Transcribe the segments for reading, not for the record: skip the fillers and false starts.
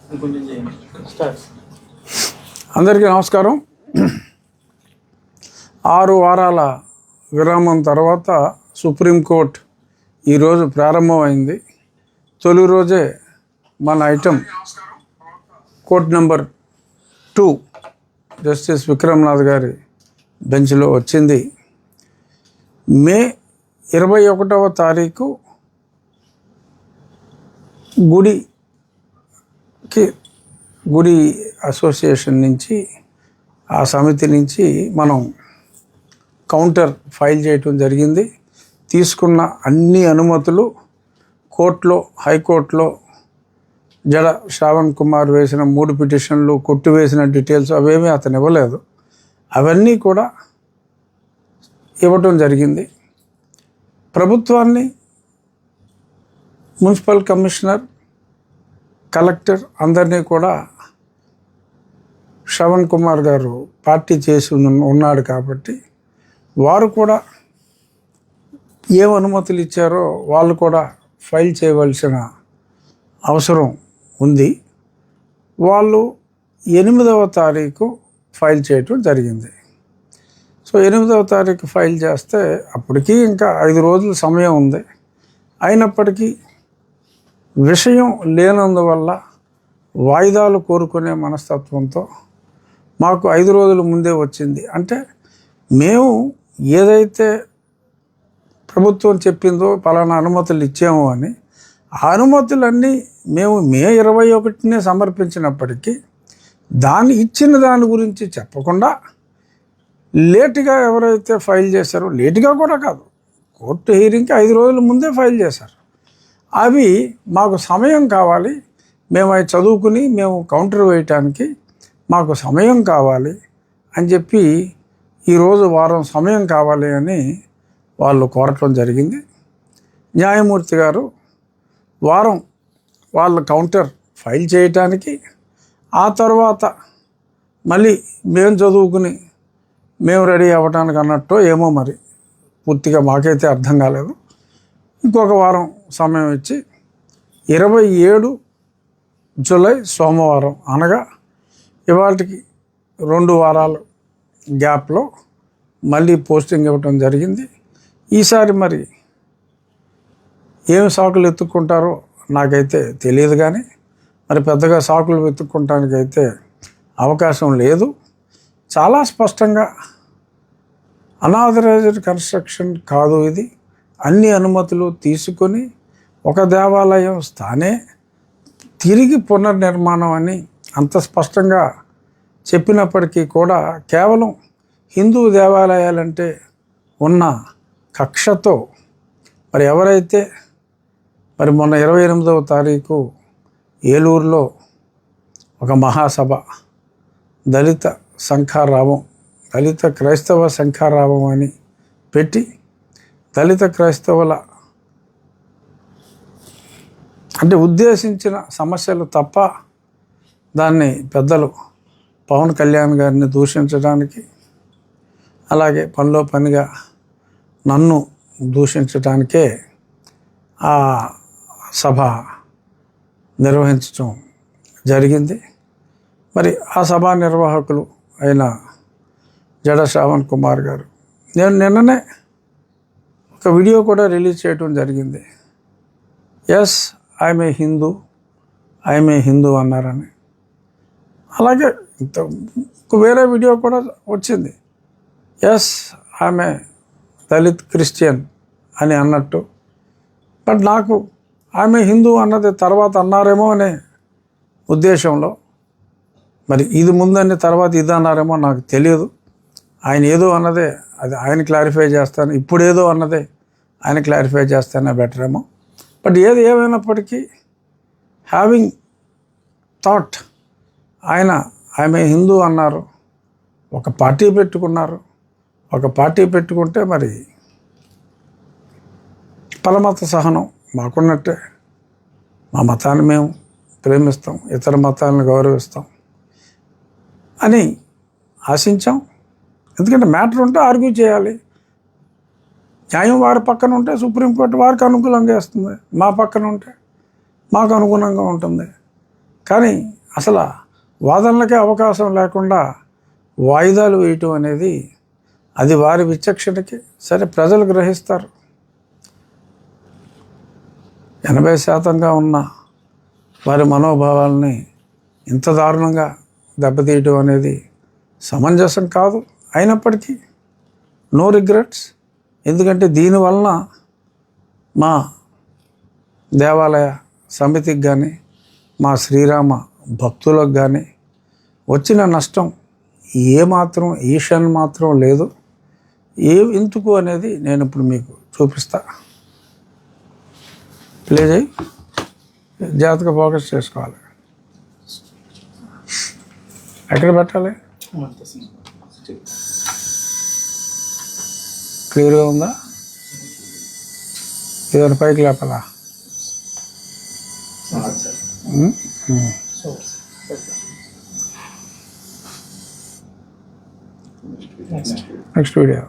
అందరికీ నమస్కారం. 6 వారాల విరామం తర్వాత సుప్రీంకోర్టు ఈరోజు ప్రారంభమైంది. తొలి రోజే మన item court number 2 justice Vikram Nath గారి బెంచ్లో వచ్చింది. మే 21వ తారీఖు గుడి అసోసియేషన్ నుంచి, ఆ సమితి నుంచి మనం కౌంటర్ ఫైల్ చేయటం జరిగింది. తీసుకున్న అన్ని అనుమతులు కోర్టులో, హైకోర్టులో జడ శ్రావణ్ కుమార్ వేసిన 3 పిటిషన్లు, కొట్టివేసిన డీటెయిల్స్ అవేమీ అతను ఇవ్వలేదు. అవన్నీ కూడా ఇవ్వటం జరిగింది. ప్రభుత్వాన్ని, మున్సిపల్ కమిషనర్, కలెక్టర్ అందరినీ కూడా శ్రవణ్ కుమార్ గారు పార్టీ చేసి ఉన్నాడు కాబట్టి వారు కూడా ఏం అనుమతులు ఇచ్చారో వాళ్ళు కూడా ఫైల్ చేయవలసిన అవసరం ఉంది. వాళ్ళు 8వ తారీఖు ఫైల్ చేయటం జరిగింది. సో 8వ తారీఖు ఫైల్ చేస్తే అప్పటికీ ఇంకా 5 రోజుల సమయం ఉంది. అయినప్పటికీ విషయం లేనందువల్ల వాయిదాలు కోరుకునే మనస్తత్వంతో మాకు 5 రోజుల ముందే వచ్చింది. అంటే మేము ఏదైతే ప్రభుత్వం చెప్పిందో పలానా అనుమతులు ఇచ్చాము అని, ఆ అనుమతులన్నీ మేము మే 21నే సమర్పించినప్పటికీ దాన్ని ఇచ్చిన దాని గురించి చెప్పకుండా లేటుగా ఎవరైతే ఫైల్ చేశారో, లేటుగా కూడా కాదు, కోర్టు హీరింగ్కి 5 రోజుల ముందే ఫైల్ చేశారు. అవి మాకు సమయం కావాలి, మేము అవి చదువుకుని మేము కౌంటర్ వేయటానికి మాకు సమయం కావాలి అని చెప్పి ఈరోజు వారం సమయం కావాలి అని వాళ్ళు కోరటం జరిగింది. న్యాయమూర్తి గారు వారం వాళ్ళ కౌంటర్ ఫైల్ చేయటానికి, ఆ తర్వాత మళ్ళీ మేము చదువుకుని మేము రెడీ అవ్వటానికి అన్నట్టు ఏమో మరి పూర్తిగా మాకైతే అర్థం కాలేదు. ఇంకొక వారం సమయం ఇచ్చి 27 జూలై సోమవారం, అనగా ఇవాళకి 2 వారాల గ్యాప్లో మళ్ళీ పోస్టింగ్ ఇవ్వటం జరిగింది. ఈసారి మరి ఏం సాకులు ఎత్తుక్కుంటారో నాకైతే తెలియదు, కానీ మరి పెద్దగా సాకులు వెతుక్కుంటానికైతే అవకాశం లేదు. చాలా స్పష్టంగా అనాథరైజ్డ్ కన్స్ట్రక్షన్ కాదు ఇది. అన్ని అనుమతులు తీసుకొని ఒక దేవాలయం స్థానే తిరిగి పునర్నిర్మాణం అని అంత స్పష్టంగా చెప్పినప్పటికీ కూడా కేవలం హిందూ దేవాలయాలంటే ఉన్న కక్షతో మరి ఎవరైతే మరి మొన్న 28వ తారీఖు ఏలూరులో ఒక మహాసభ, దళిత శంఖారావం, దళిత క్రైస్తవ శంఖారావం అని పెట్టి దళిత క్రైస్తవుల అంటే ఉద్దేశించిన సమస్యలు తప్ప దాన్ని పెద్దలు పవన్ కళ్యాణ్ గారిని దూషించడానికి, అలాగే పనిలో పనిగా నన్ను దూషించడానికే ఆ సభ నిర్వహించడం జరిగింది. మరి ఆ సభా నిర్వాహకులు అయిన జడ శ్రావణ్ కుమార్ గారు, నేను నిన్ననే ఒక వీడియో కూడా రిలీజ్ చేయడం జరిగింది. ఎస్ ఐఎమ్ ఏ హిందూ అన్నారని. అలాగే వేరే వీడియో కూడా వచ్చింది, yes I'm a Dalit Christian అని అన్నట్టు. బట్ నాకు ఆమె హిందూ అన్నది తర్వాత అన్నారేమో అనే ఉద్దేశంలో, మరి ఇది ముందని తర్వాత ఇది అన్నారేమో నాకు తెలియదు. ఆయన ఏదో అన్నదే అది ఆయన క్లారిఫై చేస్తాను, ఇప్పుడు ఏదో అన్నదే ఆయన క్లారిఫై చేస్తానే బెటర్ ఏమో. బట్ ఏది ఏమైనప్పటికీ హ్యావింగ్ థాట్ ఆయన ఆమె హిందూ అన్నారు, ఒక పార్టీ పెట్టుకున్నారు. ఒక పార్టీ పెట్టుకుంటే మరి పరమత సహనం మాకున్నట్టే, మా మతాన్ని మేము ప్రేమిస్తాం, ఇతర మతాలను గౌరవిస్తాం అని ఆశించాం. ఎందుకంటే మ్యాటర్ ఉంటే ఆర్గ్యూ చేయాలి. న్యాయం వారి పక్కన ఉంటే సుప్రీంకోర్టు వారికి అనుకూలంగా వేస్తుంది, మా పక్కన ఉంటే మాకు అనుగుణంగా ఉంటుంది. కానీ అసలు వాదనలకే అవకాశం లేకుండా వాయిదాలు వేయటం అనేది అది వారి విచక్షణకి సరే ప్రజలు గ్రహిస్తారు. 80% ఉన్న వారి మనోభావాల్ని ఇంత దారుణంగా దెబ్బతీయటం అనేది సమంజసం కాదు. అయినప్పటికీ నో రిగ్రెట్స్. ఎందుకంటే దీనివలన మా దేవాలయ సమితికి కానీ మా శ్రీరామ భక్తులకు కానీ వచ్చిన నష్టం ఏమాత్రం ఈషన్ మాత్రం లేదు. ఎందుకు అనేది నేను ఇప్పుడు మీకు చూపిస్తా. ప్లే చేయి. జాగ్రత్తగా ఫోకస్ చేసుకోవాలి. ఎక్కడ పెట్టాలి? క్లియర్గా ఉందా? ఏదైనా పైకి లేపాలా? Next video.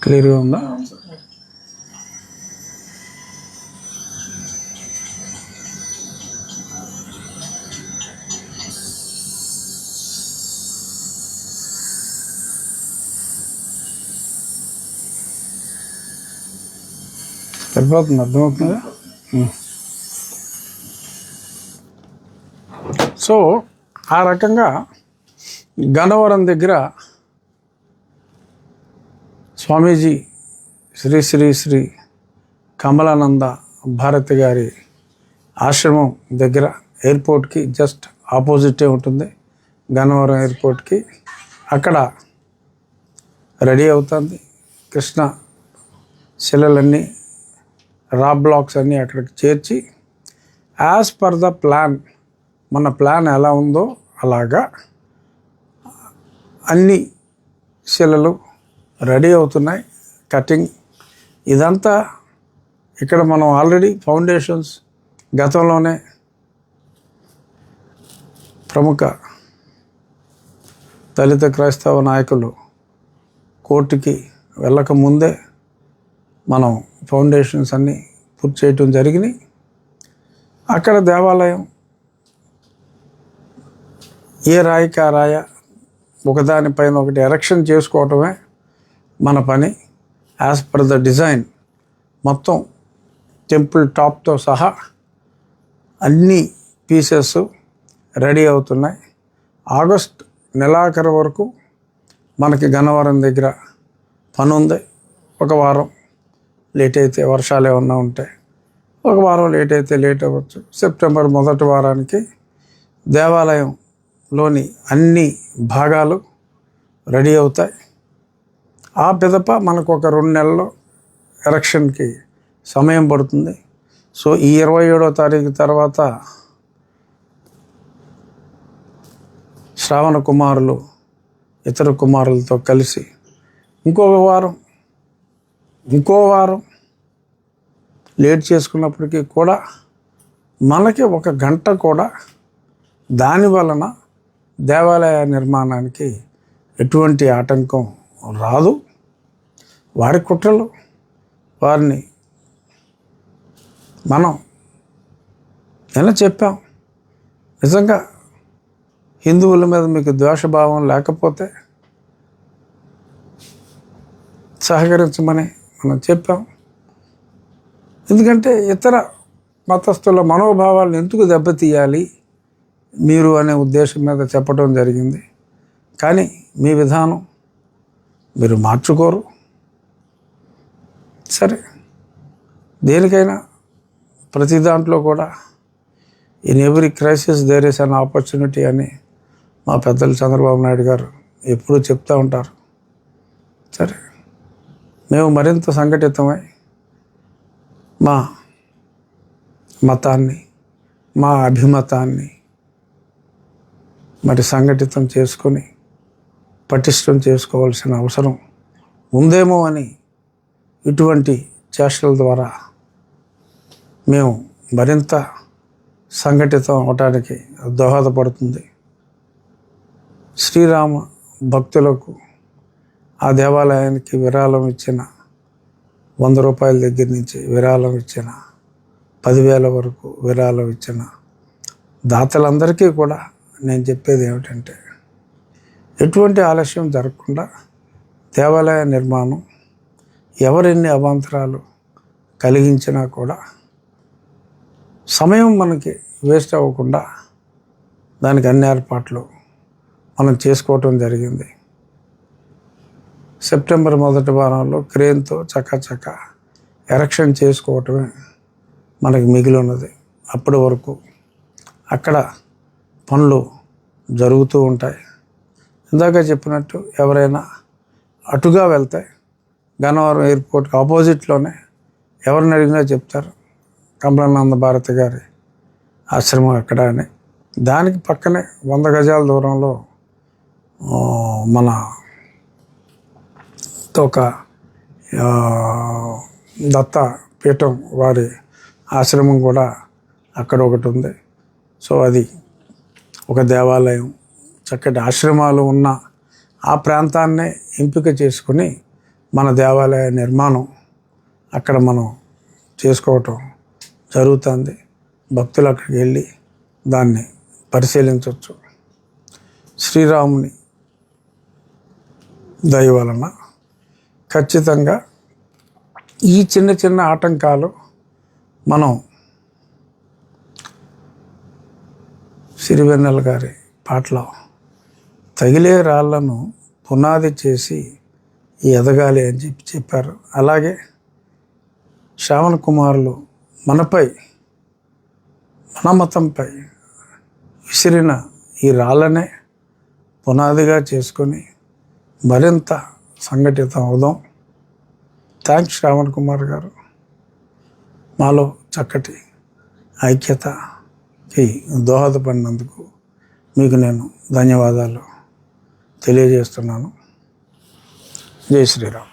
క్లియర్గా ఉందా? సరిపోతుంది, అర్థమవుతుందా? సో ఆ రకంగా గన్నవరం దగ్గర స్వామీజీ శ్రీ శ్రీ శ్రీ కమలానంద భారతి గారి ఆశ్రమం దగ్గర ఎయిర్పోర్ట్కి జస్ట్ ఆపోజిటే ఉంటుంది, గన్నవరం ఎయిర్పోర్ట్కి. అక్కడ రెడీ అవుతుంది. కృష్ణ శిలలన్నీ, రా బ్లాక్స్ అన్నీ అక్కడికి చేర్చి యాజ్ పర్ ద ప్లాన్, మన ప్లాన్ ఎలా ఉందో అలాగా అన్ని శిలలు రెడీ అవుతున్నాయి. కటింగ్ ఇదంతా ఇక్కడ మనం ఆల్రెడీ ఫౌండేషన్స్ గతంలోనే ప్రముఖ దళిత క్రైస్తవ నాయకులు కోర్టుకి వెళ్ళక ముందే మనం ఫౌండేషన్స్ అన్నీ పూర్తి చేయటం జరిగినాయి. అక్కడ దేవాలయం ఏ రాయికి ఆ రాయ ఒకదానిపైన ఒకటి ఎరెక్షన్ చేసుకోవటమే మన పని. యాజ్ పర్ ద డిజైన్ మొత్తం టెంపుల్ టాప్తో సహా అన్ని పీసెస్ రెడీ అవుతున్నాయి. ఆగస్ట్ నెలాఖరు వరకు మనకి గన్నవరం దగ్గర పని ఉంది. ఒక వారం లేట్ అయితే, వర్షాలు ఏమన్నా ఉంటే ఒక వారం లేట్ అయితే లేట్ అవ్వచ్చు. సెప్టెంబర్ మొదటి వారానికి దేవాలయంలోని అన్ని భాగాలు రెడీ అవుతాయి. ఆ పిదప మనకు ఒక 2 నెలల్లో ఎలక్షన్కి సమయం పడుతుంది. సో ఈ 27వ తారీఖు తర్వాత శ్రావణ కుమారులు ఇతర కుమారులతో కలిసి ఇంకో వారం లేట్ చేసుకున్నప్పటికీ కూడా మనకి 1 గంట కూడా దాని వలన దేవాలయ నిర్మాణానికి ఎటువంటి ఆటంకం రాదు. వారి కుట్రలు వారిని మనం ఎలా చెప్పాం. నిజంగా హిందువుల మీద మీకు ద్వేషభావం లేకపోతే సహకరించమని మనం చెప్పాం. ఎందుకంటే ఇతర మతస్థుల మనోభావాలను ఎందుకు దెబ్బతీయాలి మీరు అనే ఉద్దేశం మీద చెప్పడం జరిగింది. కానీ మీ విధానం మీరు మార్చుకోరు. సరే, దేనికైనా ప్రతి దాంట్లో కూడా in every crisis there is an opportunity అని మా పెద్దలు చంద్రబాబు నాయుడు గారు ఎప్పుడూ చెప్తూ ఉంటారు. సరే, మేము మరింత సంఘటితమై మా మతాన్ని, మా అభిమతాన్ని మరి సంఘటితం చేసుకొని పటిష్టం చేసుకోవాల్సిన అవసరం ఉందేమో అని ఇటువంటి చేష్టల ద్వారా మేము మరింత సంఘటితం అవటానికి దోహదపడుతుంది. శ్రీరామ భక్తులకు ఆ దేవాలయానికి విరాళం ఇచ్చిన 100 రూపాయల దగ్గర నుంచి విరాళం ఇచ్చిన 10,000 వరకు విరాళం ఇచ్చిన దాతలందరికీ కూడా నేను చెప్పేది ఏమిటంటే, ఎటువంటి ఆలస్యం జరగకుండా దేవాలయ నిర్మాణం ఎవరెన్ని అవాంతరాలు కలిగించినా కూడా సమయం మనకి వేస్ట్ అవ్వకుండా దానికి అన్ని ఏర్పాట్లు మనం చేసుకోవటం జరిగింది. సెప్టెంబర్ మొదటి వారంలో క్రేన్తో చకచక ఎరెక్షన్ చేసుకోవటమే మనకి మిగిలి ఉన్నది. అప్పటి వరకు అక్కడ పనులు జరుగుతూ ఉంటాయి. ఇందాక చెప్పినట్టు ఎవరైనా అటుగా వెళ్తే గన్నవరం ఎయిర్పోర్ట్కి ఆపోజిట్లోనే ఎవరిని అడిగినా చెప్తారు కమలానంద భారతి గారి ఆశ్రమం ఎక్కడ అని. దానికి పక్కనే 100 గజాల దూరంలో మన ఒక దత్త పీఠం వారి ఆశ్రమం కూడా అక్కడ ఒకటి ఉంది. సో అది ఒక దేవాలయం, చక్కటి ఆశ్రమాలు ఉన్న ఆ ప్రాంతాన్నే ఎంపిక చేసుకుని మన దేవాలయ నిర్మాణం అక్కడ మనం చేసుకోవటం జరుగుతుంది. భక్తులు అక్కడికి వెళ్ళి దాన్ని పరిశీలించవచ్చు. శ్రీరాముని దయ వలన ఖచ్చితంగా ఈ చిన్న చిన్న ఆటంకాలు మనం సిరివెన్నెల గారి పాటలో తగిలే రాళ్లను పునాది చేసి ఎదగాలి అని చెప్పారు. అలాగే శ్రావణ కుమారులు మనపై, మన మతంపై విసిరిన ఈ రాళ్ళనే పునాదిగా చేసుకొని మరింత సంఘటితం అవుదాం. థ్యాంక్స్ శ్రావణ్ కుమార్ గారు. మాలో చక్కటి ఐక్యతకి దోహదపడినందుకు మీకు నేను ధన్యవాదాలు తెలియజేస్తున్నాను. జై శ్రీరామ్.